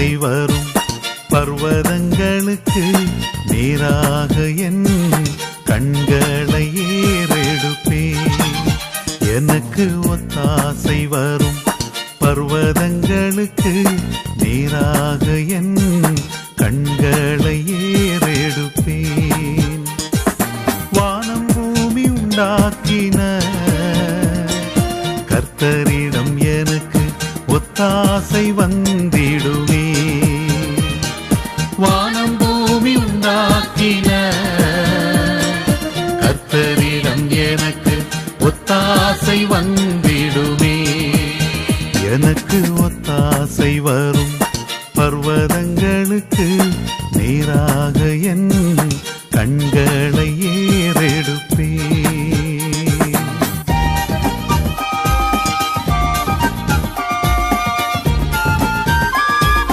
ஒத்தாசை வரும் பர்வதங்களுக்கு நேராக என் கண்களை ஏறெடுப்பேன். எனக்கு ஒத்தாசை வரும் பர்வதங்களுக்கு நேராக என் கண்களை ஏறெடுப்பேன். வானம் பூமி உண்டாக்கின கர்த்தரிடம் எனக்கு ஒத்தாசை வந்திடுவே. வானம் பூமி உண்டாக்கின கர்த்தரிடம் எனக்கு ஒத்தாசை வந்திடுமே. எனக்கு ஒத்தாசை வரும் பர்வதங்களுக்கு நேராக என் கண்களை